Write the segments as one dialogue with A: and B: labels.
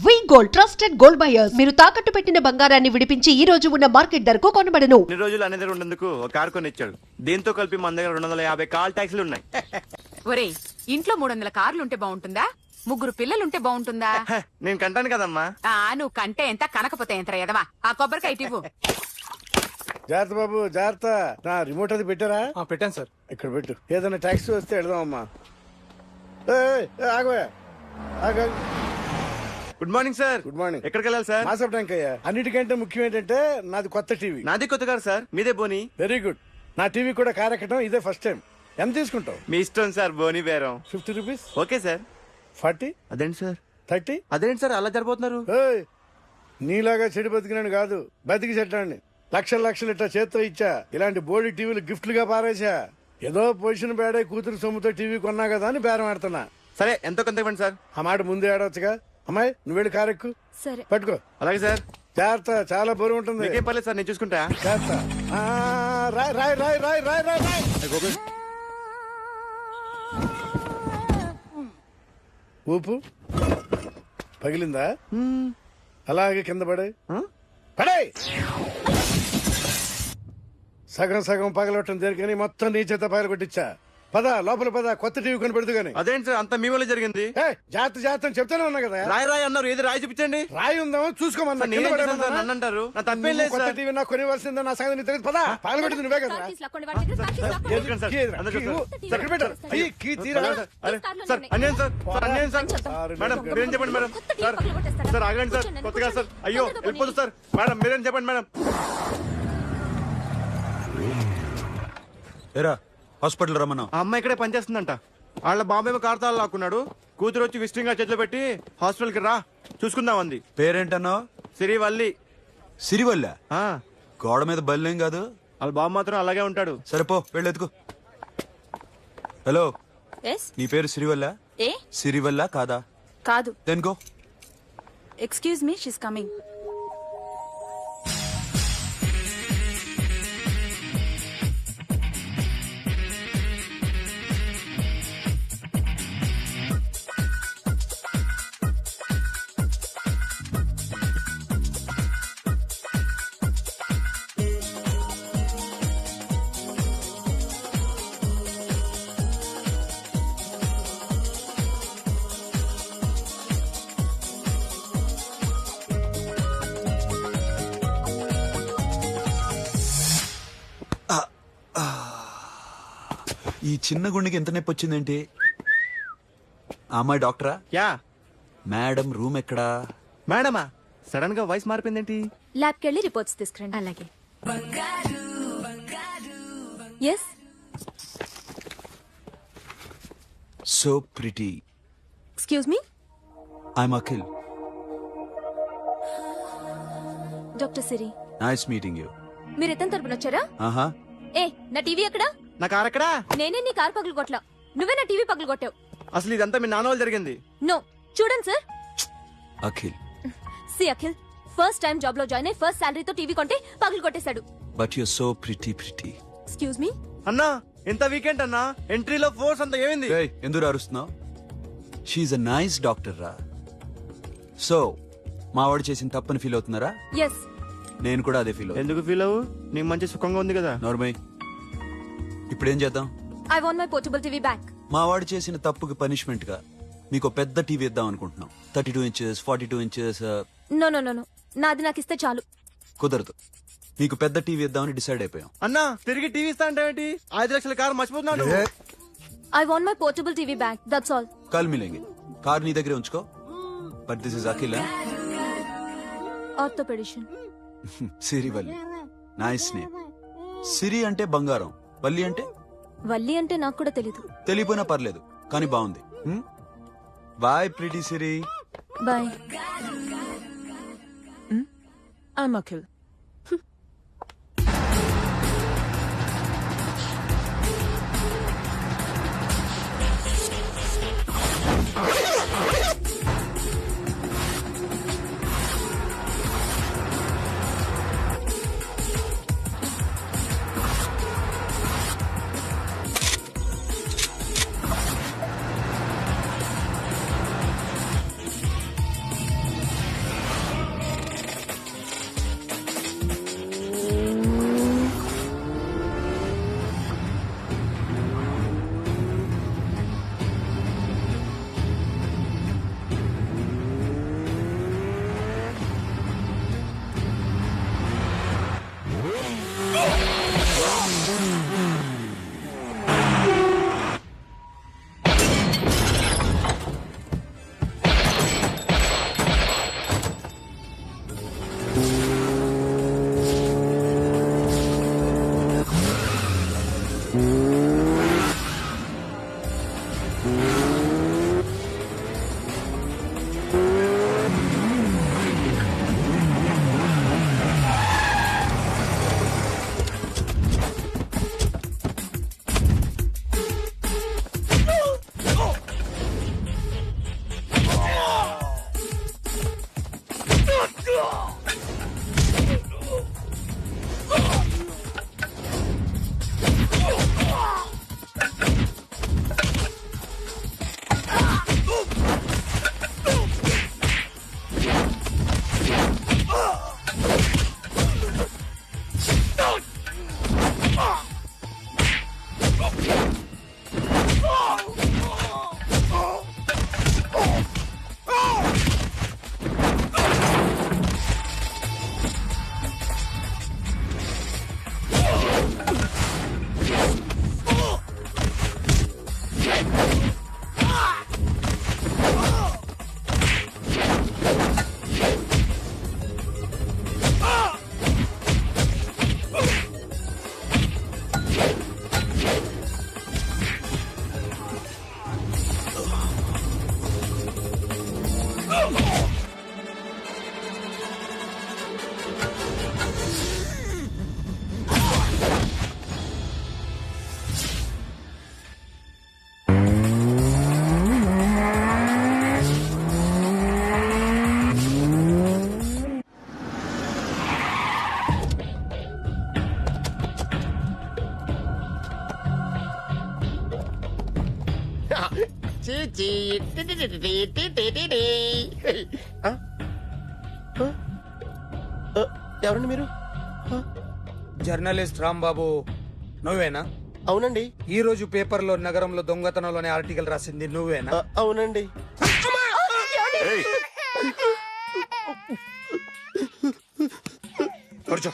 A: వి gold trusted gold buyers మీరు తాకట్టు పెట్టిన బంగారాన్ని విడిపించి ఈ రోజు ఉన్న మార్కెట్ ధరకు కొనబడను.
B: ఇన్ని రోజులు అనే దగ్గర ఉండేందుకు ఒక కార్ కొనిచ్చాడు. దీంతో కలిపి మన దగ్గర 250 కాల్ ట్యాక్సీలు ఉన్నాయి.
C: ఒరేయ్, ఇంట్లో 300 కార్లుంటే బాగుంటుందా? 3 పిల్లలుంటే బాగుంటుందా?
B: హ, నేను కంటాను కదమ్మా.
C: నువ్వు కంటే ఎంత కనకపోతే ఎంత ఎదవా? ఆ కొబ్బరికాయ ఇవ్వు.
D: జాగ్రత్త బాబు జాగ్రత్త. నా రిమోట్ అది పెట్టారా?
E: పెట్టాను సార్.
D: ఇక్కడ పెట్టు. ఏదైనా ట్యాక్సీ వస్తే వెళదామమ్మా. ఆగవే ఆగ.
B: Good morning sir.
D: Good morning.
B: ఎక్కడికి వెళ్ళాలి సార్?
D: మాసప్ ట్యాంక్ అయ్యా. అన్నిటికంటే ముఖ్యం ఏంటంటే నాది కొత్త టీవీ.
B: నాది కొత్త కారు సార్, మీదే బోని.
D: Very good. నా టీవీ కూడా కార్ ఎక్కడం ఇదే ఫస్ట్ టైం. ఎంత తీసుకుంటావు?
B: మీ ఇష్టం సార్, బోని బేరం.
D: 50 రూపీస్.
B: Okay sir.
D: 40,
B: అదేంటి సార్?
D: 30.
B: అదేంటి సార్ అలా జరిపోతున్నారు?
D: నీలాగా చెడు బతికినాను కాదు, బతికి చెట్టాన్ని. లక్షలు ఇట్టా చేత్తో ఇచ్చా. ఇలాంటి బోడి టీవీలు గిఫ్ట్లుగా పారేసా. ఏదో పొజిషన్ బేడే కూతురు సొమ్ముతో టీవీ కొన్నా కదా అని బేరం ఆడుతున్నా.
B: సరే, ఎంతో కొంత ఇవ్వండి సార్.
D: ఆ మాట ముందే ఆడవచ్చుగా. అమ్మాయి నువ్వు వెళ్ళి కారెక్కు.
F: సరే
D: పట్టుకో.
B: అలాగే సార్.
D: జాగ్రత్త, చాలా బరువు ఉంటుంది.
B: మీకేం పర్లేదు సార్, నేను చూసుకుంటా.
D: జాగ్రత్త. రాయ్ రాయ్ రాయ్ రాయ్ రాయ్ రాయ్ రాయ్. ఊపు పగిలిందా? అలాగే కింద పడే పడే. సగం సగం పగలవటం జరిగి మొత్తం నీ చేత పగల కొట్టించా. పద లోపల పద, కొత్త టీవీ కొని పెడదు గాని.
B: అదేంటి సార్ అంత మీ వల్ల జరిగింది?
D: జాగ్రత్త జాగ్రత్త అని చెప్తానే ఉన్నా కదా.
B: రాయి అన్నారు, ఏది రాయి చూపించండి.
D: రాయి ఉందామో చూసుకోమన్నా.
B: నేనేం చేశాను సార్? నన్ను అంటారు, నా తప్పేం లేదు
D: కొత్త
B: సార్.
D: టీవీ నాకు కొనివ్వాల్సిందే. నా సంగతి నీకు తెలియదు. పద పగలగొట్టింది నువ్వే కదా.
B: ఎందుకని సార్? అందరూ చూస్తారు. అరే సార్, అన్యాయం సార్, సార్ అన్యాయం సార్. మేడం మీరేం చెప్పండి మేడం. సార్ సార్ ఆగండి సార్, కొత్తగా సార్. అయ్యో వెళ్ళిపోతుంది సార్. మేడం మీరేం చెప్పండి మేడం.
E: ఏరా హాస్పిటల్ రమ్మన్నా.
B: ఆ అమ్మాయి ఇక్కడే పనిచేస్తుందంట. వాళ్ళ బాబేమో కార్తాలు లాక్కున్నాడు. కూతురు వచ్చి విజిటింగ్ గా చేతిలో పెట్టి హాస్పిటల్ కి రా చూసుకుందాం అంది.
E: పేరేంటన్నావు?
B: సిరివల్లి.
E: సిరివల్ల?
B: ఆ,
E: గోడ మీద బల్లేం కాదు.
B: వాళ్ళ బాబు మాత్రం అలాగే ఉంటాడు.
E: సరిపో వెళ్ళెత్తుకో. హలో,
F: ఎస్
E: నీ పేరు సిరివల్ల?
F: ఏ
E: సిరివల్ల కాదా?
F: కాదు.
E: Then go.
F: Excuse me, she's coming.
E: ఈ చిన్న గుండెకి ఎంత నొప్పి వచ్చిందేంటి? ఆ అమ్మాయి డాక్టరా?
B: యా.
E: మేడం రూమ్ ఎక్కడా?
B: మేడమా? సడన్ గా వాయిస్ మారిపోయిందేంటి?
F: ల్యాబ్ కెళ్ళి రిపోర్ట్స్ తీసుకురండి. అలాగే. Yes
E: so pretty.
F: Excuse me,
E: I'm Akhil.
F: Doctor Siri.
E: Nice meeting you.
F: మీరు ఎత్తని తరపున వచ్చారా?
E: ఆహా.
F: ఏ, నా టీవీ ఎక్కడా?
B: నా కారు ఎక్కడా?
F: నేనే నీ కార్ పగలు కొట్టలా, నువ్వే నా టీవీ పగలు కొట్టావు.
B: అసలు ఇదంతా మీ నాన్న వాళ్ళు జరిగింది.
F: నో, చూడండి sir.
E: Akhil.
F: See Akhil, first time job లో జాయిన్ అయ్యి ఫస్ట్ శాలరీతో టీవీ కొంటే పగలు కొట్టేశాడు.
E: But you so pretty.
F: Excuse me.
B: అన్నా ఎంత వీకెండ్ అన్నా, ఎంట్రీలో ఫోర్స్ అంత ఏమైంది?
E: ఎందుకు అరుస్తున్నావు? షీఈ్ అ నైస్ డాక్టర్ రా. సో మావాడు చేసిన తప్పని ఫీల్ అవుతున్నారా?
F: ఎస్.
E: నేను కూడా అదే ఫీల్ అవుతున్నా.
B: ఎందుకు ఫీల్ అవ్వు, నీకు మంచి సుఖంగా ఉంది కదా.
E: నార్మల్. ఇప్పుడేం చేద్దాం?
F: I want my portable TV back.
E: మావాడు చేసిన తప్పుకి పనిష్మెంట్ గా మీకు పెద్ద టీవీ ఇద్దాం అనుకుంటున్నాం. 32 inches, 42 inches.
F: No no no no, నాది నాకు ఇస్తే చాలు.
E: కుదరదు. మీకు పెద్ద టీవీ ఇద్దామని డిసైడ్ అయిపోయాం.
B: అన్నా తిరిగి టీవీ ఇస్తా అంటే 5 లక్షల కారు మర్చిపోతున్నాడు.
F: I want my portable TV back, that's all.
E: కల్ మిలేంగే. కార్ నీ దగ్గరే ఉంచుకో. But this is Akhil.
F: Orthopedician.
E: Sirivalli. Nice name. Siri అంటే బంగారం, వల్లి అంటే?
F: వల్లి అంటే నాకు కూడా తెలీదు.
E: తెలియపోయినా పర్లేదు, కానీ బాగుంది. Bye pretty Siri.
F: Bye.
G: I'm Akhil.
H: ఎవరండి మీరు?
I: జర్నలిస్ట్ రాంబాబు నువ్వేనా?
H: అవునండి.
I: ఈ రోజు పేపర్లో నగరంలో దొంగతనంలోనే ఆర్టికల్ రాసింది నువ్వేనా?
H: అవునండి.
I: కూర్చో.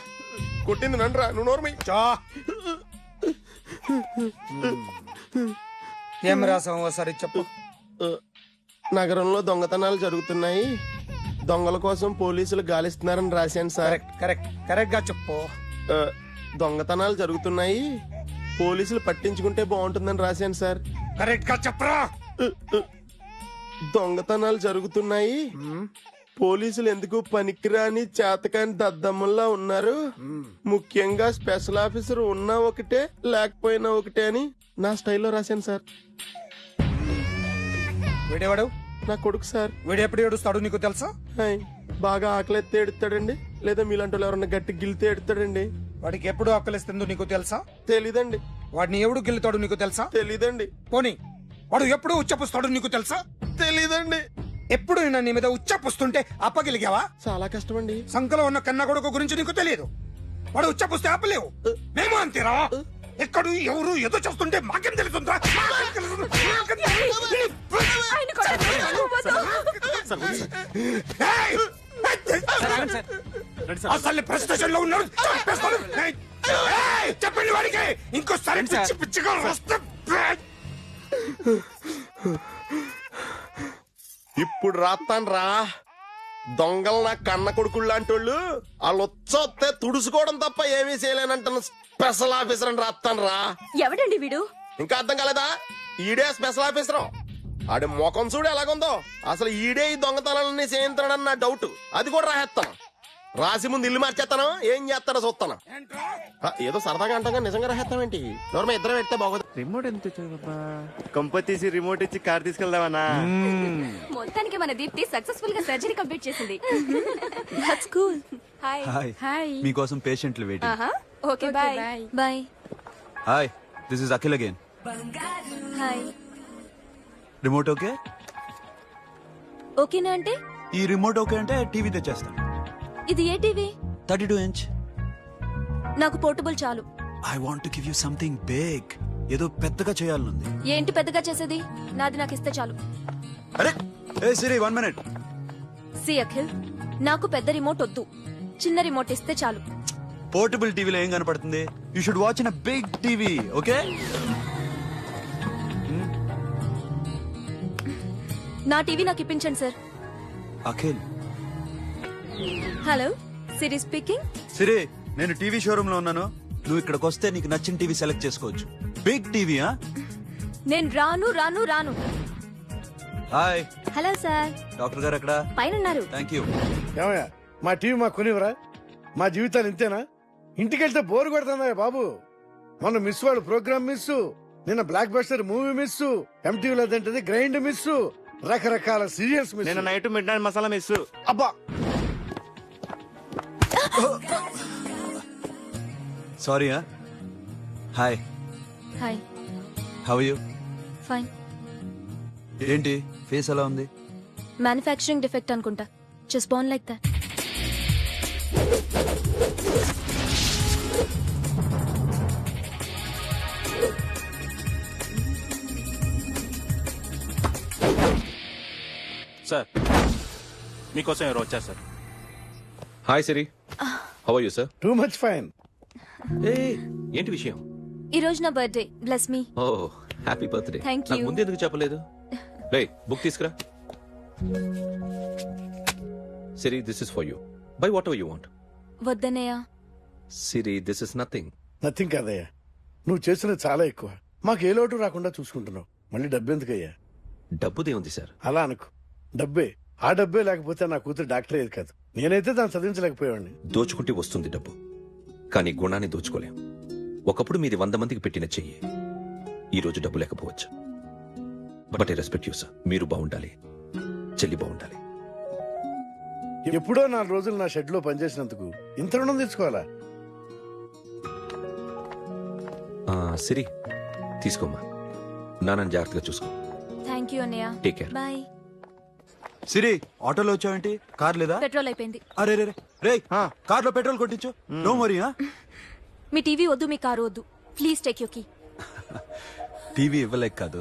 H: కొట్టింది నండ్రా, నువ్వు నోర్మి.
I: ఏం రాసావు ఒకసారి చెప్పు.
H: నగరంలో దొంగతనాలు జరుగుతున్నాయి, దొంగల కోసం పోలీసులు గాలిస్తున్నారని రాశాను సార్.
I: కరెక్ట్ గా చెప్పు.
H: దొంగతనాలు జరుగుతున్నాయి, పోలీసులు పట్టించుకుంటే బాగుంటుందని రాశాను సార్.
I: కరెక్ట్ గా చెప్పరా.
H: దొంగతనాలు జరుగుతున్నాయి, పోలీసులు ఎందుకు పనికిరాని చేతకాని దద్దమ్మల్లా ఉన్నారు, ముఖ్యంగా స్పెషల్ ఆఫీసర్ ఉన్నా ఒకటే లేకపోయినా ఒకటే అని నా స్టైల్లో రాశాను సార్.
I: వీడేవాడు?
H: నా కొడుకు సార్.
I: వీడు ఎప్పుడు ఏడుస్తాడు నీకు తెలుసా?
H: హాయ్, బాగా ఆకలిస్తే ఎడుతాడండి, లేదా మీలాంటి వాళ్ళు ఎవరన్నా గట్టి గిల్తే ఎడుతాడండి.
I: వాడికి ఎప్పుడు ఆకలిస్తుందో నీకు తెలుసా?
H: తెలీదండి.
I: వాడిని ఎవడు గిల్లుతాడు నీకు తెలుసా?
H: తెలీదండి.
I: పోనీ వాడు ఎప్పుడు ఉచ్చపుస్తాడు నీకు తెలుసా?
H: తెలీదండి.
I: ఎప్పుడు నేను నీ మీద ఉచ్చపుస్తుంటే అప్పగిలిగావా?
H: చాలా కష్టమండి.
I: సంకలో ఉన్న కన్న కొడుకు గురించి నీకు తెలియదు. వాడు ఉచ్చపుస్తే ఆపలేవు. మేము అంతేరా. ఎక్కడు ఎవరు ఏదో చేస్తుంటే మాకేం తెలుస్తుందా? అసలు ప్రెస్టేషన్ లో ఉన్నాడు. చెప్పండి వాడికి ఇంకోసారి పిచ్చి పిచ్చిగా వస్తే.
H: ఇప్పుడు రాత్తాను రా. దొంగలు నా కన్న కొడుకుళ్ళు లాంటి వాళ్ళు వాళ్ళు వచ్చొస్తే తుడుచుకోవడం తప్ప ఏమీ చేయలేనంటున్న స్పెషల్ ఆఫీసర్ అని రాత్తాను రా.
F: ఎవడండి వీడు?
H: ఇంకా అర్థం కాలేదా? ఈడే స్పెషల్ ఆఫీసర్. ఆడి ముఖం చూడు ఎలాగుందో. అసలు ఈడే ఈ దొంగతనాలన్నీ చేయించాడని నా డౌట్. అది కూడా రాసేస్తాను. రాసి ముందు ఇల్లు మార్చేస్తాను, ఏం చేస్తాడో చూస్తాను. ఏదో సరదాగా అంటాగా నిజంగా రాసేస్తామేంటి? ఎవరు ఇద్దరం పెడితే బాగోదు.
B: రిమోట్ ఎంత ఇచ్చావా? కంప తీసి రిమోట్ ఇచ్చి కార్ తీసుకెళ్దామన్నా.
F: మొత్తానికి మన దీప్తి సక్సెస్ఫుల్ గా సర్జరీ కంప్లీట్ చేసింది. That's cool. హాయ్.
E: హాయ్. మీకోసం పేషెంట్లు waiting.
F: Okay bye. Bye.
E: Hi, this is Akhil again.
F: Hi.
E: Remote okay?
F: ఓకేనా అంటే?
E: ఈ రిమోట్ ఓకే అంటే టీవీ తెచ్చేస్తాను.
F: ఇది ఏ టీవీ?
E: 32 ఇంచ్.
F: నాకు పోర్టబుల్ చాలు.
E: I want to give you something big. ఏదో పెద్దగా చేయాలనుంది.
F: ఏంటి పెద్దగా చేసేది? నాది నాకు ఇస్తే చాలు.
E: అరే ఏ సిరి 1 మినిట్.
F: సి అఖిల్, నాకు పెద్ద రిమోట్ వద్దు, చిన్న రిమోట్ ఇస్తే చాలు.
E: పోర్టబుల్ టీవీలో ఏం కనపడుతుంది? You should watch in a big TV, okay?
F: నా టీవీ నాకు ఇప్పించండి sir.
E: Akhil.
F: Hello, Siri speaking.
E: Siri, నేను టీవీ షోరూమ్ లో ఉన్నాను. నువ్వు ఇక్కడికి వస్తే నీకు నచ్చిన టీవీ సెలెక్ట్ చేసుకోవచ్చు. Big TV.
F: నేను రాను రాను రాను.
E: హాయ్.
F: Hello sir.
E: డాక్టర్ గారు ఎక్కడ?
F: పైన ఉన్నారు.
E: Thank you.
D: ఏమయ్యా, మా టీవీ మాకు కొనివరా? మా జీవితాలు ఇంతేనా? ఇంటికెళ్తే బోర్ కొడుతుందా బాబు? మొన్న మిస్ వాళ్ళు ప్రోగ్రామ్ మిస్, నిన్న బ్లాక్ బస్టర్ మూవీ మిస్, ఎంటీవీలో తింటది గ్రైండ్ మిస్, రకరకాల సీరియల్స్ మిస్.
B: నేను night midnight masala miss.
D: అబ్బా,
E: sorry hi
F: hi
E: how you
F: fine.
E: ఏంటి ఫేస్ ఎలా ఉంది?
F: మ్యానుఫ్యాక్చరింగ్ డిఫెక్ట్ అనుకుంటా. Just born like that.
J: Sir మీకోసం ఎవరు వచ్చారు sir?
K: Hi Siri, how are you sir?
D: Too much fine.
K: ఏ ఏంటి విషయం?
F: ఈ రోజు నా birthday. Bless me.
K: Oh happy birthday.
F: Thank
K: నాకు
F: you.
K: ముందు ఎందుకు చెప్పలేదు? రే బుక్ తీసుకురా. Siri, this is for you. Buy whatever you want.
F: వద్దనయ్య.
K: Siri, this is nothing.
D: Nothing కాదయ్యా, నువ్వు చేస్తున్నది చాలా ఎక్కువ. మాకు ఏ లోటు రాకుండా చూసుకుంటున్నావు. మళ్ళీ డబ్బు ఎందుకయ్యా?
K: డబ్బుదే ఉంది సార్.
D: అలా అనుకో, డబ్బే. ఆ డబ్బే లేకపోతే నా కూతురు డాక్టర్ అయ్యేది కాదు. నేనైతే దాన్ని చదివించలేకపోయాడిని.
K: దోచుకుంటే వస్తుంది డబ్బు, కానీ గుణాన్ని దోచుకోలేం. ఒకప్పుడు మీది 100 మందికి పెట్టిన చెయ్యి ఈ రోజు డబ్బు లేకపోవచ్చు. But I respect you sir. మీరు బాగుండాలి, చెల్లి బాగుండాలి.
D: ఎప్పుడో 4 రోజులు నా షెడ్ లో పనిచేసినందుకు ఇంత రుణం తెచ్చుకోవాలా?
K: సిరి, తీసుకోమ్మా. నాన్నని జాగ్రత్తగా చూసుకో.
F: థ్యాంక్ యూ అన్నయ్య.
K: Take care.
F: బాయ్.
E: సిరి, ఆటోలో వచ్చావేంటి? కార్ లేదా?
F: పెట్రోల్ అయిపోయింది.
E: అరే రే రే, కార్ లో పెట్రోల్ కొట్టించు. No worry.
F: మీ టీవీ వద్దు, మీ కారు వద్దు. Please take your key.
E: TV ఇవ్వలేక కాదు,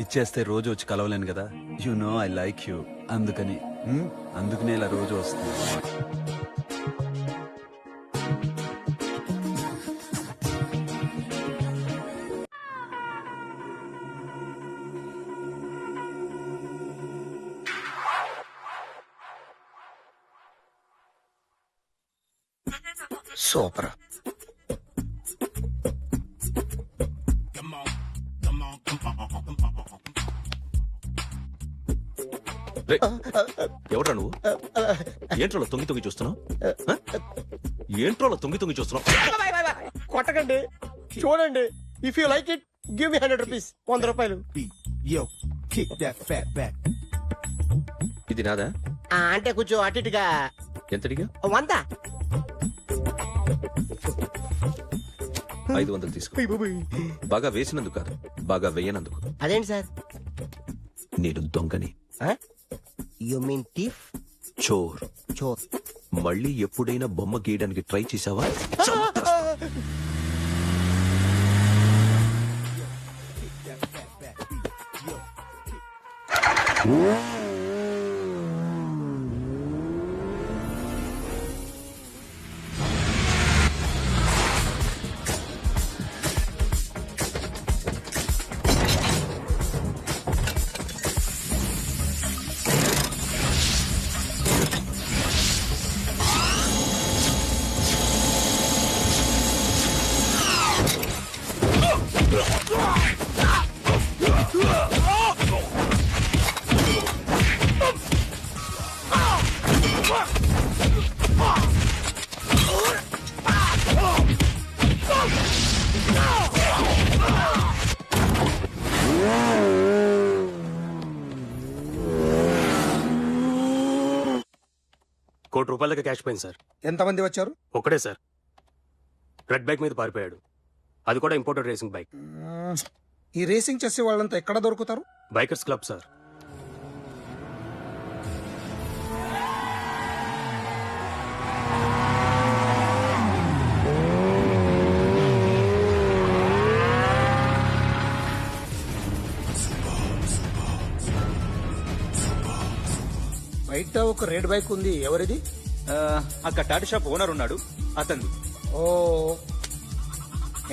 E: ఇచ్చేస్తే రోజు వచ్చి కలవలేను కదా. You know I like you. అందుకనే ఇలా రోజు వస్తుంది.
I: సూపర్.
K: ఎవడ్రా నువ్వు? ఏంట్రోలో తొంగి తొంగి చూస్తున్నావు? ఏంట్రోలో తొంగి తొంగి చూస్తున్నావు?
H: కొట్టకండి, చూడండి. If you like it give me 100 rupees. 100 రూపాయలు.
K: ఇది నాదా?
H: అంటే కొంచెం అటు ఇటుగా.
K: ఎంతడిగా?
H: 100.
K: 500 తీసుకో. బాగా వేసినందుకు కాదు, బాగా వేయనందుకు.
H: అదేంటి సార్?
K: నేను దొంగని.
H: You mean thief?
K: చోర్.
H: చోర్.
K: మళ్ళీ ఎప్పుడైనా బొమ్మ గీయడానికి ట్రై చేసావా?
J: ₹1,00,00,000 క్యాష్ పోయింది సార్.
I: ఎంతమంది వచ్చారు?
J: ఒక్కడే సార్. రెడ్ బైక్ మీద పారిపోయాడు. అది కూడా ఇంపోర్టెడ్ రేసింగ్ బైక్.
I: ఈ రేసింగ్ చేసే వాళ్ళంతా ఎక్కడ దొరుకుతారు?
J: Bikers club sir.
I: బయట ఒక రెడ్ బైక్ ఉంది, ఎవరిది?
J: అక్కడ టాటా షాప్ ఓనర్ ఉన్నాడు, అతను.
I: ఓ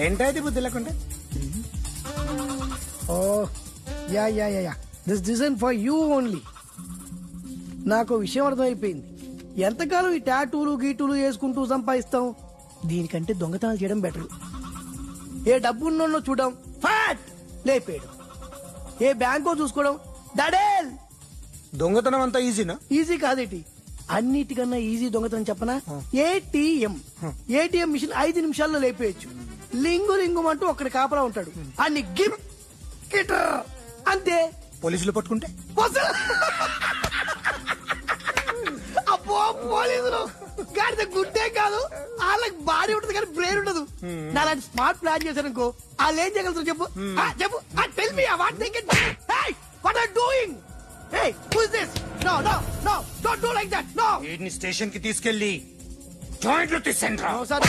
I: ఏంటది బుద్ధి లేకుంటే?
L: Oh yeah yeah yeah yeah this design for you only. నాకు విషయం అర్థమైపోయింది. ఎంతకాలం ఈ టాటూలు గీటూలు వేసుకుంటూ సంపాదిస్తాం? దీనికంటే దొంగతనాలు చేయడం బెటర్. ఏ డబ్బు ఉన్నోన్నో చూడడం, ఫాట్ లేపేయడం. ఏ బ్యాంకో చూసుకోవడం, దడేల్.
I: దొంగతనం అంతా ఈజీనా?
L: ఈజీ కాదేటి, అన్నిటికన్నా ఈజీ దొంగతనం చెప్పనా? ఏటీఎం. ఏటీఎం మిషన్ 5 నిమిషాల్లో లేపేయచ్చు. లింగు లింగుమంటూ ఒక్కడి కాపలా ఉంటాడు. అన్ని గిమ్ గిటర్ అంతే.
I: పోలీసులు పట్టుకుంటే?
L: అబ్బో పోలీసులు గాడిద గుడ్డే కాదు వాళ్ళకి బాడీ ఉంటుంది కానీ బ్రెయిన్ ఉండదు నాలాంటి స్మార్ట్ ప్లాన్ చేశాను అనుకో వాళ్ళు ఏం చేయగలుగుతారు చెప్పు చెప్పు tell me what they can what are doing hey who is this no no no don't do like that no
I: వీడిని స్టేషన్ కి తీసుకెళ్లి జాయింట్లు తీసండి రా.
L: నో సార్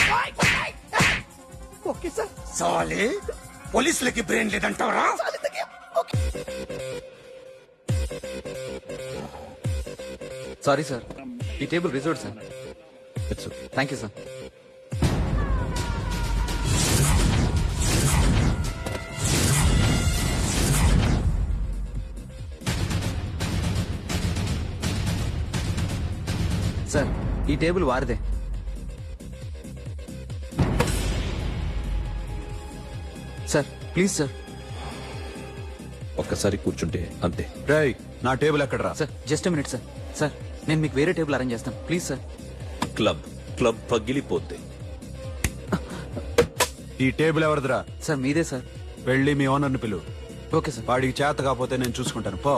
L: ఓకే సార్
I: సాలే పోలీసులకి బ్రెయిన్ లేదంటావరా?
M: సారీ సార్, ఈ table reserve sir. Thank you sir. Sir ఈ టేబుల్ వారిదే. Sir please sir.
K: ఒక్కసారి కూర్చుంటే అంతే.
E: రేయ్ నా టేబుల్ ఎక్కడరా?
M: Sir just minute sir. Sir నేను మీకు వేరే టేబుల్ అరేంజ్ చేస్తాను ప్లీజ్ సార్.
K: క్లబ్ క్లబ్ పగిలిపోద్ది.
E: ఈ టేబుల్ ఎవరిదిరా?
M: సార్ మీదే సార్.
E: వెళ్ళి మీ ఓనర్ని పిలువు.
M: Okay sir.
E: వాడికి చేత కాకపోతే నేను చూసుకుంటాను పో.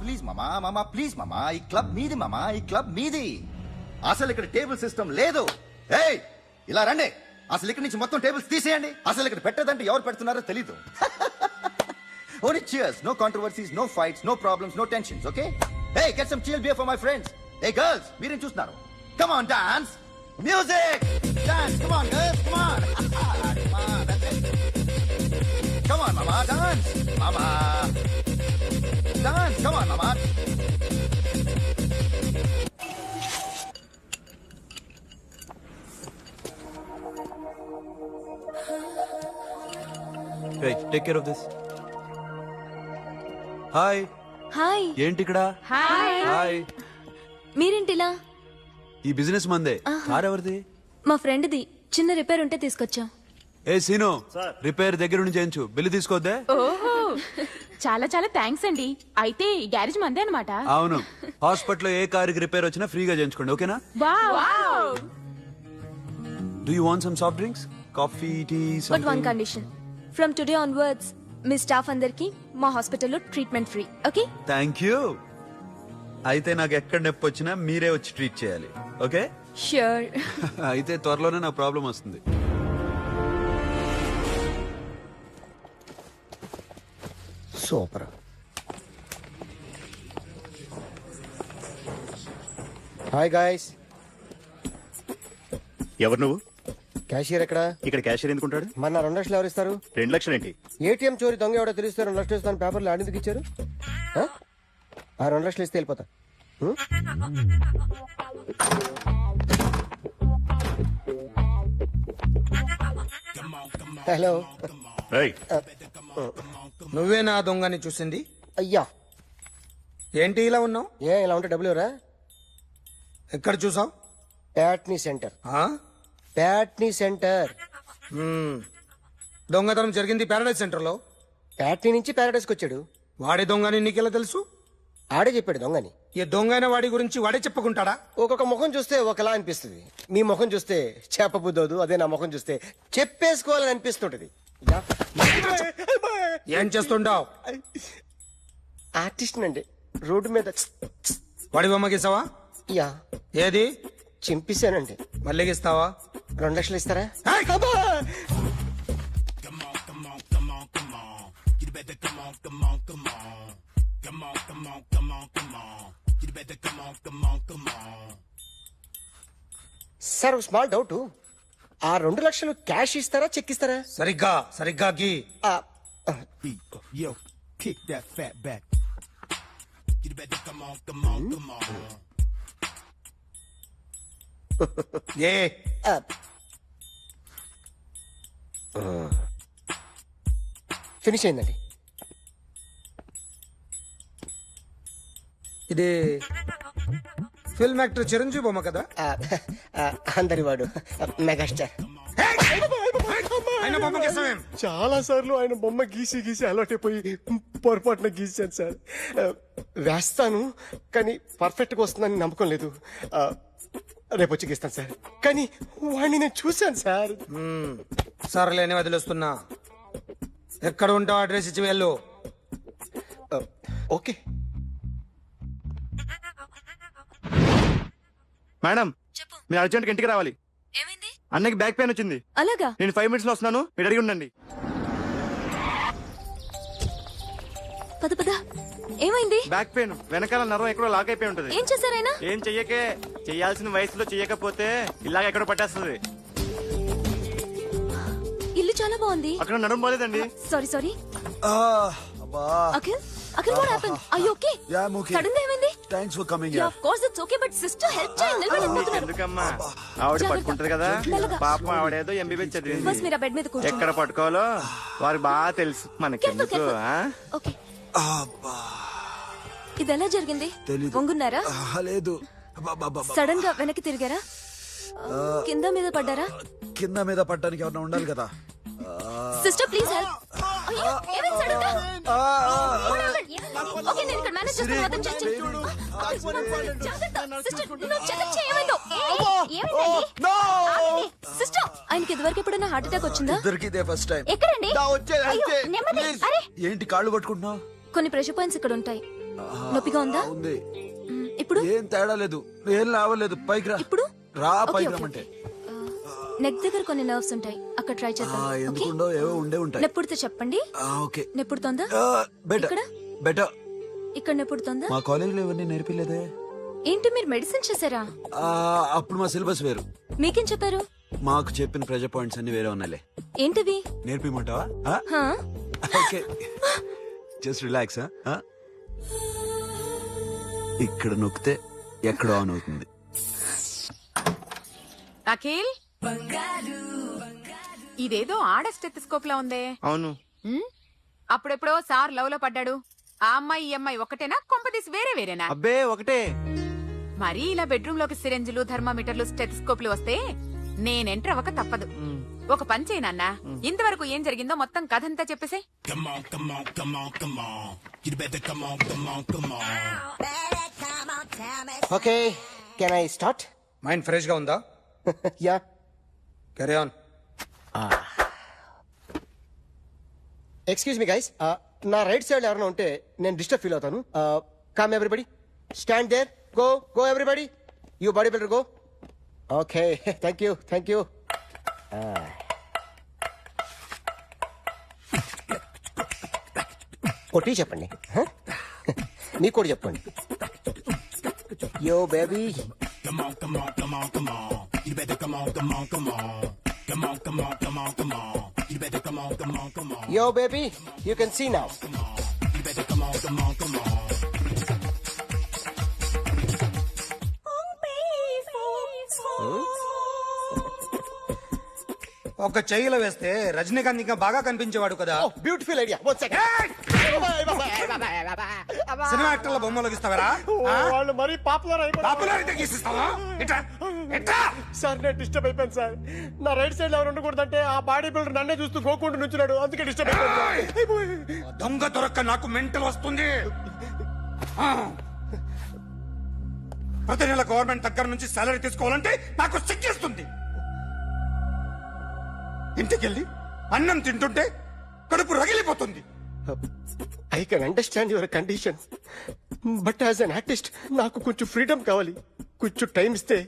N: ప్లీజ్ మామా ప్లీజ్ మామా, ఈ క్లబ్ మీది మామా, ఈ క్లబ్ మీది. అసలు ఇక్కడ టేబుల్ సిస్టమ్ లేదు. ఏయ్ ఇలా రండి, అసలు ఇక్కడ నుంచి మొత్తం టేబుల్స్ తీసేయండి. అసలు ఇక్కడ పెట్టదంటే ఎవరు పెడుతున్నారో తెలీదు. Only cheers, no controversies, no fights, no problems, no tensions, okay? Hey, get some chill beer for my friends. Hey girls, మీరేం చూస్తున్నారు? Come on, dance. Music. Dance, come on girls, come on. Come on, that's it. Come on, mama, dance. Mama. Dance, come on, mama.
E: Hey, take care of this. Hi.
F: Hi.
E: ఏంటి ఇక్కడ?
F: Hi.
E: Hi.
F: మీరేంటిలా?
E: ఈ business మందే. Car ఎవరిది?
F: మా ఫ్రెండ్ది. చిన్న repair ఉంటే తీసుకొచ్చాం.
E: ఏ scene, repair దగ్గర నుంచి చేయించు. బిల్లు తీసుకోద్దే.
C: ఓహో చాలా చాలా థ్యాంక్స్ అండి. అయితే ఈ గ్యారేజ్ మందే అన్నమాట.
E: అవును, హాస్పిటల్లో ఏ కారుకి రిపేర్ వచ్చినా ఫ్రీగా చేయించుకోండి, ఓకేనా?
C: Wow.
E: Do you want some soft drinks, coffee, tea?
F: But one condition, from today onwards మీ స్టాఫ్ అందరికి మా హాస్పిటల్లో treatment free, okay?
E: Thank you. అయితే నాకు ఎక్కడ నొప్పి వచ్చినా మీరే వచ్చి ట్రీట్ చేయాలి, ఓకే?
F: ష్యూర్.
E: అయితే త్వరలోనే నా ప్రాబ్లం వస్తుంది.
H: సూపర్. Hi guys.
B: ఎవరు నువ్వు?
H: క్యాషియర్ ఎక్కడ?
B: ఇక్కడ క్యాషియర్ ఎందుకుంటాడు?
H: మన 2 లక్షలు ఎవరు ఇస్తారు?
B: 2 లక్షలు ఏంటి?
H: ఏటీఎం చోరీ దొంగ ఎవడో తెలిస్తే 2 లక్షలు ఇస్తాను పేపర్లు ఆడేందుకు ఇచ్చారు? ఆ 2 లక్షలు ఇస్తే వెళ్ళిపోతా. హలో.
I: నువ్వే నా దొంగని చూసింది?
H: అయ్యా
I: ఏంటి ఇలా ఉన్నావు?
H: ఏ ఇలా ఉంటే డబ్బులు ఎవరా?
I: ఎక్కడ చూసావు?
H: ప్యాట్నీ సెంటర్. ప్యాట్నీ సెంటర్.
I: దొంగతనం జరిగింది ప్యారడైజ్ సెంటర్ లో.
H: ప్యాట్నీ నుంచి ప్యారడైజ్కి వచ్చాడు.
I: వాడే దొంగని నీకెలా తెలుసు?
H: ఆడే చెప్పాడు దొంగని.
I: ఈ దొంగైన వాడి గురించి వాడే చెప్పుకుంటాడా?
H: ఒక్కొక్క ముఖం చూస్తే ఒకలా అనిపిస్తుంది. మీ ముఖం చూస్తే చెప్పబుద్దోదు, అదే నా ముఖం చూస్తే చెప్పేసుకోవాలని అనిపిస్తుంటది.
I: ఏం చేస్తుంటావు?
H: ఆర్టిస్ట్ అండి. రోడ్డు మీద
I: వాడి బొమ్మ గీసావా?
H: యా.
I: ఏది?
H: చింపేశానండి.
I: మళ్ళీ గీస్తావా?
H: 2 లక్షలు ఇస్తారా? సార్ స్మాల్ డౌట్, ఆ 2 లక్షలు క్యాష్ ఇస్తారా చెక్ ఇస్తారా?
I: సరిగ్గా సరిగ్గా గీ. ఏ
H: ఫినిష్ అయిందండి.
I: ఇది ఫిల్మ్ యాక్టర్ చిరంజీవి బొమ్మ కదా?
H: అందరి వాడు మెగాస్టార్.
I: ఆయన బొమ్మ గీస్తావేం?
B: చాలా సార్లు ఆయన బొమ్మ గీసి గీసి అలవాటైపోయి పొరపాటున గీసాను సార్. వేస్తాను కానీ పర్ఫెక్ట్ గా వస్తుందని నమ్మకం లేదు. రేపు వచ్చి గీస్తాను సార్. కానీ వాడిని నేను చూశాను సార్.
I: సర్లేని వదిలేస్తున్నా. ఎక్కడ ఉంటావు అడ్రస్ ఇచ్చి వెళ్ళు.
B: ఓకే మేడం, మీరు అర్జెంట్గా ఇంటికి రావాలి. అన్నకి బ్యాక్ పెయిన్ వచ్చింది.
F: అలాగా?
B: నేను 5 minutes లో వస్తున్నాను, మీరు అడిగి ఉండండి.
F: పద పద. ఏమైంది?
B: బ్యాక్ పెయిన్, వెనకాల నరం ఎక్కడో లాక్ అయిపోయి ఉంటుంది.
F: ఏం చేశారైనా?
B: ఏం చెయ్యకే, చెయ్యాల్సిన వయసులో చెయ్యకపోతే ఇలాగ ఎక్కడో పట్టేస్తుంది.
F: ఇల్లు చాలా బాగుంది.
B: అక్కడ నడుము పోలేదండి.
F: Sorry sorry. Akhil Akhil what happened? Are you okay?
E: Yeah I am okay.
F: Sudden గా ఏమైంది?
E: Thanks for coming
F: yeah
E: here.
F: Of course it's okay but sister help చేయండి.
B: ఎందుకమ్మా, ఆవిడ పట్టుకుంటది కదా. పాపం ఆవిడేదో ఎంబీబీఎస్ చదివింది.
F: బస్ మీరు బెడ్ మీద కూర్చోండి.
B: ఎక్కడ పట్టుకోవాలో వారికి బాగా తెలుసు. మనకెందుకు?
F: ఓకే. ఇది ఎలా జరిగింది? వంగున్నారా?
E: లేదు.
F: సడన్ గా వెనక్కి తిరిగారా? కింద మీద పడ్డారా?
E: కింద మీద పడ్డానికి ఎవరైనా ఉండాలి కదా.
F: Sister please help. అయ్యో ఏమైంది సడన్ గా? ఓకే నేను ఇక్కడ మేనేజ్ చేస్తాను. అతను చేయండి. సిస్టర్ నువ్వు చెక్ చేయమందో. ఏమైంది? సిస్టర్ ఆయనకి ఇదివరకు ఎప్పుడైనా హార్ట్ అటాక్ వచ్చిందా?
E: ఇద్దరికి ఇదే ఫస్ట్ టైం.
F: ఎక్కడండి? అయ్యో, నెమ్మది. అరే
E: ఏంటి కాళ్ళు పట్టుకుంటున్నావు?
F: కొన్ని ప్రెషర్ పాయింట్స్ ఇక్కడ ఉంటాయి. నొప్పిగా ఉందా?
E: ఉంది.
F: ఇప్పుడు
E: ఏం తేడా లేదు, ఏం లావలేదు. పైకి రా.
F: ఇప్పుడు
E: రా, పైకి రమ్మంటే.
F: నెక్ దగ్గర కొన్ని నర్వ్స్ ఉంటాయి, అక్కడ ట్రై చేద్దాం.
E: ఎందుకుండో ఏవో ఉండే ఉంటాయి.
F: నెప్పుడుతో చెప్పండి.
E: ఓకే.
F: నెప్పుడుతోందా?
E: బెటర్
F: ఇక్కడ
E: బెటర్.
F: ఇక్కడ నెప్పుడుతోందా?
E: మా కాలేజీలో ఎవరిని నేర్పిలేదే.
F: ఏంటి మీరు మెడిసిన్ చేశారా?
E: అప్పుడు మా సిలబస్ వేరు.
F: మీకేం చెప్పారు?
E: మాకు చెప్పిన ప్రెజర్ పాయింట్స్ అన్ని వేరే ఉన్నాయిలే.
F: ఏంటివి?
E: నేర్పిమంటావా?
F: హా?
E: Okay, just relax. ఇక్కడ నొక్కితే ఎక్కడ ఆన్ అవుతుంది.
C: అఖిల్ ఇదేదో ఆడ స్టెథోస్కోప్ లా ఉందే.
B: అవును.
C: అప్పుడెప్పుడో సార్ లవ్ లో పడ్డాడు. ఆ అమ్మాయి ఈ అమ్మాయి ఒకటేనా, కొంపదీసి వేరే వేరేనా?
B: అబ్బే ఒకటే.
C: మరి ఇలా బెడ్రూమ్ లోకి సిరెంజులు, థర్మామీటర్లు, స్టెథోస్కోప్లు వస్తే నేను ఎంటర్ అవ్వక తప్పదు. ఒక పని చేయి నాన్న, ఇంతవరకు ఏం జరిగిందో మొత్తం కథంతా చెప్పేసే.
O: Okay, can I start?
I: Mind fresh గా ఉందా?
O: Yeah,
I: carry on.
O: Excuse me guys, నా రైట్ సైడ్ ఎవరైనా ఉంటే నేను డిస్టర్బ్ ఫీల్ అవుతాను. Come everybody, stand there. Go go everybody, you bodybuilder go. Okay, thank you thank you. కొట్టి చెప్పండి, నీ కూడా చెప్పండి. Yo baby, yo baby, you can see now.
I: ఒక చెయ్యిలో వేస్తే రజనీకాంత్ ఇంకా బాగా కనిపించేవాడు కదా.
O: Beautiful idea. One second.
I: Cinema యాక్టర్ల బొమ్మలు గీస్తావరా?
B: వాళ్ళు మరీ పాపులర్
I: పాపులర్ అయితే గీసిస్తావా?
B: సార్ నేను డిస్టర్బ్ అయిపోయాను సార్. నా రైట్ సైడ్ ఎవరు ఉండకూడదంటే ఆ బాడీ బిల్డర్ నన్నే చూస్తూ గోకుంటూ నుంచున్నాడు, అందుకే డిస్టర్బ్ అయిపోయాను.
I: దొంగ దొరక్క నాకు మెంటల్ వస్తుంది. ప్రతి నెల గవర్నమెంట్ దగ్గర నుంచి సాలరీ తీసుకోవాలంటే నాకు సిగ్గేస్తుంది. ఇంటికెళ్ళి అన్నం తింటుంటే కడుపు రగిలిపోతుంది.
O: I can understand your condition, but as an artist నాకు కొంచెం ఫ్రీడమ్ కావాలి. కొంచెం టైం ఇస్తే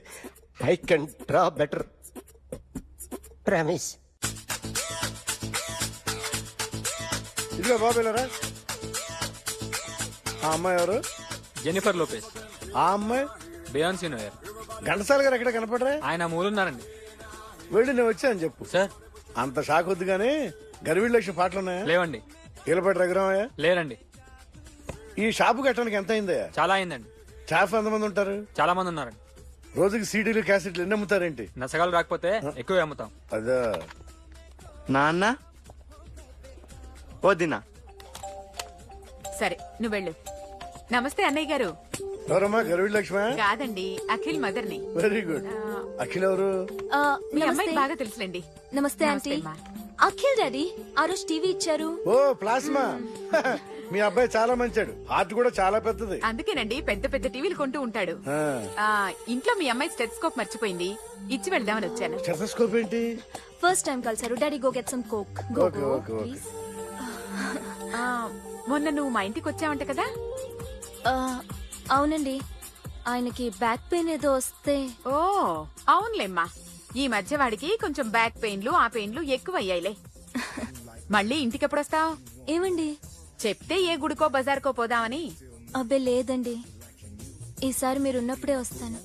O: I can draw better. Promise.
D: ఇదిగో బాబేలరా. ఆ అమ్మాయి ఎవరు?
P: Jennifer Lopez.
D: ఆ అమ్మాయి
P: బియాన్సీ నోయర్.
D: ఘంటసాల గారు ఎక్కడ కనపడరా?
P: ఆయన మూలున్నారండి.
D: వెళ్ళి నేను వచ్చాను చెప్పు.
P: సార్
D: అంత షాక్ వద్దు గానీ గర్వీళ్ళ లక్ష్యం పాటలు ఉన్నాయా?
P: లేవండి.
D: ఈలపాటి రఘురామయ్య
P: లేరండి.
D: ఈ షాపు కట్టడానికి ఎంత అయిందయ్యా?
P: చాలా అయిందండి.
D: స్టాఫ్ ఎంతమంది ఉంటారు?
P: చాలా మంది ఉన్నారండి.
D: రోజుకి సీడీలు క్యాసెట్లు ఎన్ని అమ్ముతారేంటి?
P: నసగాలు రాకపోతే ఎక్కువ అమ్ముతాం.
D: అదా
B: నాన్న వదినా.
C: సరే నువ్వు వెళ్ళు. నమస్తే అన్నయ్య గారు.
D: ఎవరమ్మా? గర్వీళ్ళ లక్ష్మ?
C: కాదండి, అఖిల్ మదర్ ని.
D: Very good. అఖిల్ ఎవరు?
C: మీ అమ్మాయి బాగా తెలుసులేండి.
F: నమస్తే ఆంటీ.
C: అమ్మా.
F: అఖిల్ డాడీ ఆ రోజు టీవీ ఇచ్చారు.
D: ఓ ప్లాస్మా. మీ అబ్బాయి చాలా మంచాడు, హార్ట్ కూడా చాలా పెద్దది.
C: అందుకేనండి పెద్ద పెద్ద టీవీలు కొంటూ ఉంటాడు.
D: ఆ.
C: ఇంట్లో మీ అమ్మాయి స్టెథోస్కోప్ మర్చిపోయింది, ఇచ్చి వెళ్దామని వచ్చాను.
D: స్టెథోస్కోప్ ఏంటి?
F: ఫస్ట్ టైం కలిసారు. Daddy go get some coke. Go
D: okay,
F: go
D: okay, okay.
F: Please.
C: మొన్న నువ్వు మా ఇంటికి వచ్చావంట కదా?
F: అవునండి, ఆయనకి బ్యాక్ పెయిన్ ఏదో వస్తే.
C: ఓ అవునులేమ్మా, ఈ మధ్య వాడికి కొంచెం బ్యాక్ పెయిన్లు ఆ పెయిన్లు ఎక్కువ అయ్యాయిలే. మళ్ళీ ఇంటికి ఎప్పుడు వస్తావు?
F: ఏమండి
C: చెప్తే ఏ గుడికో బజార్కో పోదామని.
F: అబ్బే లేదండి, ఈసారి మీరున్నప్పుడే వస్తాను.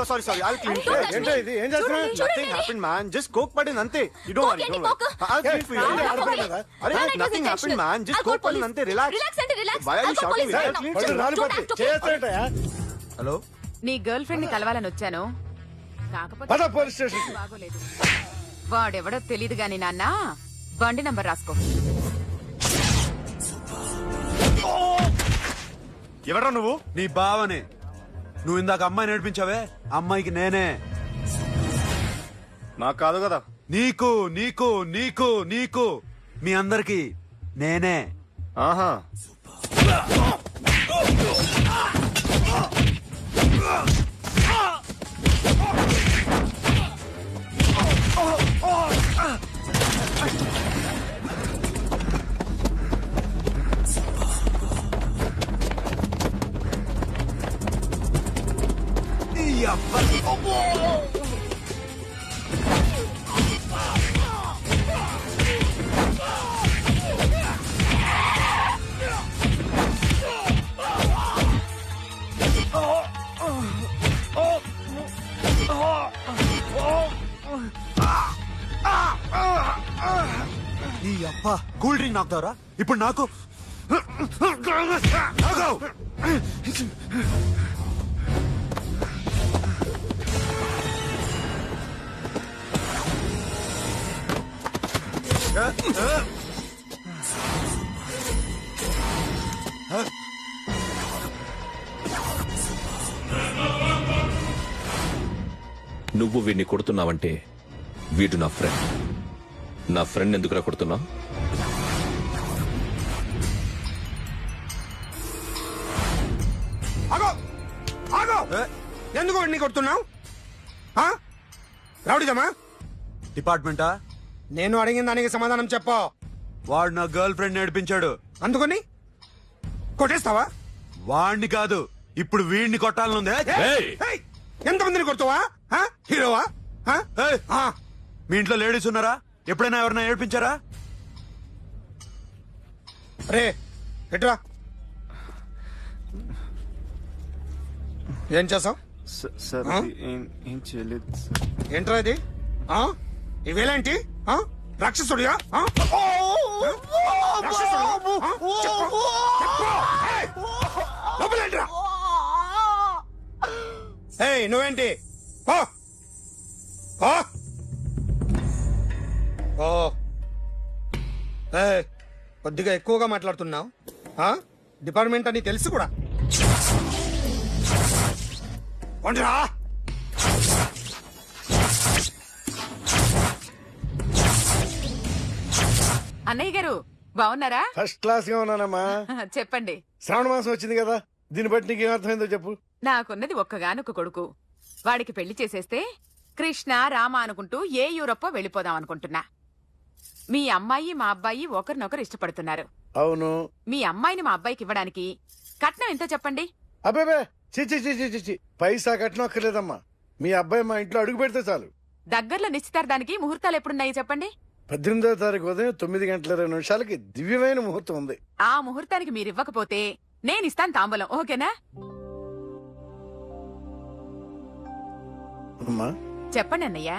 B: Sorry I'll clean it.
D: ఏంటో ఇది, ఏం చేస్తున్నా?
B: Nothing happened, man. Just coke పడింది అంతే. You don't worry, don't worry. I'll clean it for you. అరే nothing happened, man. Just coke పడింది అంతే. Relax. Why are you shouting? I'll clean it for you.
D: Hello,
C: నీ girl friend ని కలవాలని వచ్చాను, కాకపోతే
D: పద పోలీస్ స్టేషన్.
C: బాగోలేదు. వాడెవడో తెలీదు గాని నాన్న, బండి నంబర్ రాసుకో.
B: ఎవరా నువ్వు?
E: నీ బావనే. నువ్వు ఇందాక అమ్మాయి నేర్పించావే, అమ్మాయికి నేనే.
B: నాకు కాదు కదా.
E: నీకు నీకు నీకు నీకు మీ అందరికి నేనే.
B: ఆహా.
E: నీ అబ్బా కూల్ డ్రింక్ నాకుతావరా ఇప్పుడు నాకు?
K: నువ్వు వీడిని కొడుతున్నావంటే వీడు నా ఫ్రెండ్. నా ఫ్రెండ్ ఎందుకురా కొడుతున్నావు?
I: ఆగో ఆగో, ఎందుకు వాడిని కొడుతున్నావు? రౌడీజమా?
E: డిపార్ట్మెంటా?
I: నేను అడిగిన దానికి సమాధానం చెప్పు.
E: వాడు నా గర్ల్ ఫ్రెండ్ నేర్పించాడు.
I: అందుకని కొట్టేస్తావా?
E: వాడిని కాదు, ఇప్పుడు వీడిని కొట్టాలనుందే.
I: ఎంతమందిని కొడుతావా? హీరోవా?
E: మీ ఇంట్లో లేడీస్ ఉన్నారా? ఎప్పుడైనా ఎవరైనా ఏడ్పించారా?
I: రే ఎట్రా, ఏం చేసావు?
B: సార్ ఏం చేయలేదు.
I: ఏంట్రా ఇది? ఇవేలాంటి రాక్షసుడియా? నువ్వేంటి? కొద్దిగా ఎక్కువగా మాట్లాడుతున్నావు. డిపార్ట్మెంట్ అని తెలుసు కూడా. కొండ్రా
C: అన్నయ్య గారు బాగున్నారా?
D: ఫస్ట్ క్లాస్ గా ఉన్నానమ్మా.
C: చెప్పండి.
D: శ్రావణ మాసం వచ్చింది కదా, దీన్ని బట్టి నీకు ఏమర్థమైందో చెప్పు.
C: నాకున్నది ఒక్కగానొక్క కొడుకు. వాడికి పెళ్లి చేసేస్తే కృష్ణ రామ అనుకుంటూ ఏ యూరప్ వెళ్ళిపోదాం అనుకుంటున్నా. మీ అమ్మాయి మా అబ్బాయి ఒకరినొకరు ఇష్టపడుతున్నారు.
D: అవును.
C: మీ అమ్మాయిని మా అబ్బాయికి ఇవ్వడానికి కట్నం ఎంతో చెప్పండి.
D: అబ్బాబే చిచి పైసా కట్నం అక్కర్లేదమ్మా. మీ అబ్బాయి మా ఇంట్లో అడుగు పెడితే చాలు.
C: దగ్గరలో నిశ్చితార్థానికి ముహూర్తాలు ఎప్పుడున్నాయి చెప్పండి.
D: 18వ తారీఖు ఉదయం 9:20 దివ్యమైన ముహూర్తం ఉంది.
C: ఆ ముహూర్తానికి మీరు ఇవ్వకపోతే నేనిస్తాను తాంబూలం, ఓకేనా?
D: అమ్మా
C: చెప్పండి అన్నయ్య.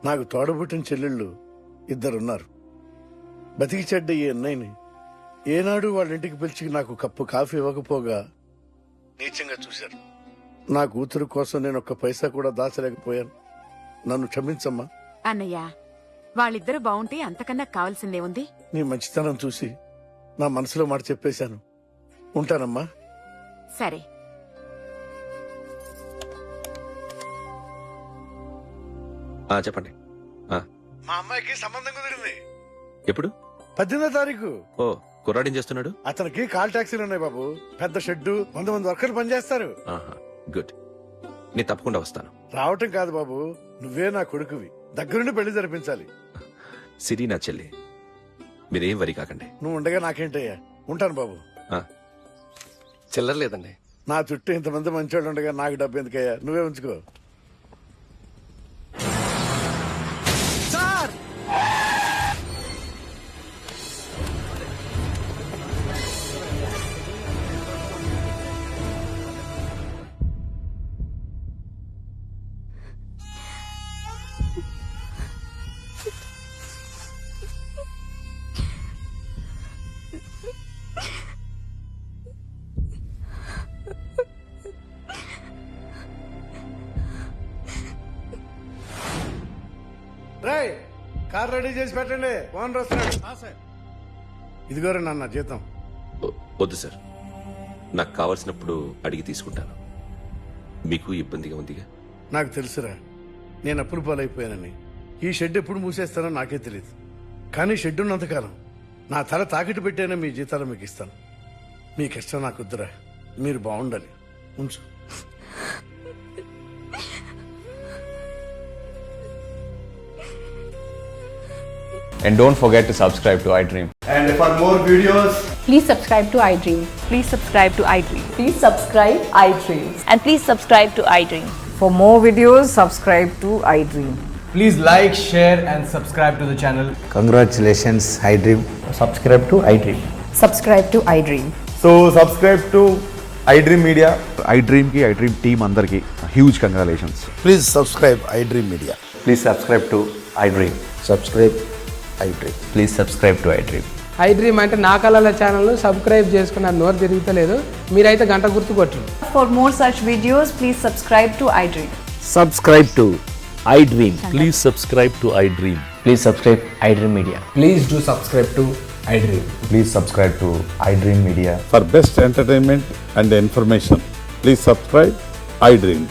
D: నాకు తోడబుట్టిన చెల్లెళ్ళు ఇద్దరున్నారు. బతికి చెడ్డ ఈ అన్నయ్యని ఏనాడు వాళ్ళ ఇంటికి పిలిచి నాకు కప్పు కాఫీ ఇవ్వకపోగా నీచంగా చూశారు. నా కూతురు కోసం నేను ఒక్క పైసా కూడా దాచలేకపోయాను. నన్ను క్షమించమ్మా.
C: అన్నయ్య, వాళ్ళిద్దరూ బాగుంటే అంతకన్నా కావాల్సిందే ఉంది.
D: నీ మంచితనం చూసి నా మనసులో మాట చెప్పేశాను. ఉంటానమ్మా.
C: సరే.
K: చెప్పండి.
D: మా అమ్మాయికి సంబంధం కుదిరింది.
K: ఎప్పుడు?
D: 18వ తారీఖు.
K: ఓ, కుర్రాడేం చేస్తున్నాడు?
D: అతనికి కాల్ టాక్సీలు ఉన్నాయి బాబు. పెద్ద షెడ్డు, 100 మంది వర్కర్లు పనిచేస్తారు.
K: గుడ్. నేను తప్పకుండా వస్తాను.
D: రావటం కాదు బాబు, నువ్వే నా కొడుకువి. దగ్గరుండి పెళ్లి జరిపించాలి.
K: సిరి నా చెల్లి, మీరేం వరి కాకండి.
D: నువ్వు ఉండగా నాకేంటయ్యా. ఉంటాను బాబు.
Q: చిల్లర లేదండి.
D: నా చుట్టూ ఇంతమంది మంచోళ్ళు ఉండగా నాకు డబ్బు ఎందుకయ్యా, నువ్వే ఉంచుకో.
Q: సార్
D: రేయ్, కార్ రెడీ చేసి పెట్టండి. ఓనర్ వస్తున్నాడు. ఇదిగోరా నాన్న జీతం.
K: వద్దు సార్, నాకు కావలసినప్పుడు అడిగి తీసుకుంటాను. మీకు ఇబ్బందిగా ఉందిగా?
D: నాకు తెలుసురా, నేను అప్పులు పాలైపోయానని. ఈ షెడ్ ఎప్పుడు మూసేస్తానో నాకే తెలియదు. కానీ షెడ్ ఉన్నంతకాలం నా తల తాకిట్టు పెట్టానే మీ జీతాలు మీకు ఇస్తాను. మీ కష్టం నాకు వద్దురా, మీరు బాగుండాలి. ఉంచు.
R: And don't forget to subscribe to iDream.
S: And for more videos,
T: please subscribe to iDream.
F: Please subscribe to iDream.
T: Please subscribe iDream.
F: And please subscribe to iDream.
T: For more videos, subscribe to iDream.
R: Please like, share, and subscribe to the channel.
S: congratulations, iDream. Subscribe to iDream.
T: Subscribe to iDream.
S: So, subscribe to iDream Media. iDream ki iDream team andarki huge congratulations. Please subscribe iDream Media. Please subscribe to iDream. Subscribe iDream. Please subscribe to iDream.
L: iDream అంటే నా కళల channel subscribe చేసుకున్న నోరు తిరుగుతలేదు. మీరైతే గంట గుర్తు కొట్టండి.
T: For more such videos, please subscribe to iDream.
S: Subscribe to iDream. Please subscribe to iDream. Please subscribe iDream Media.
R: Please do subscribe to iDream.
S: Please subscribe to iDream Media.
U: For best entertainment and information, please subscribe iDream.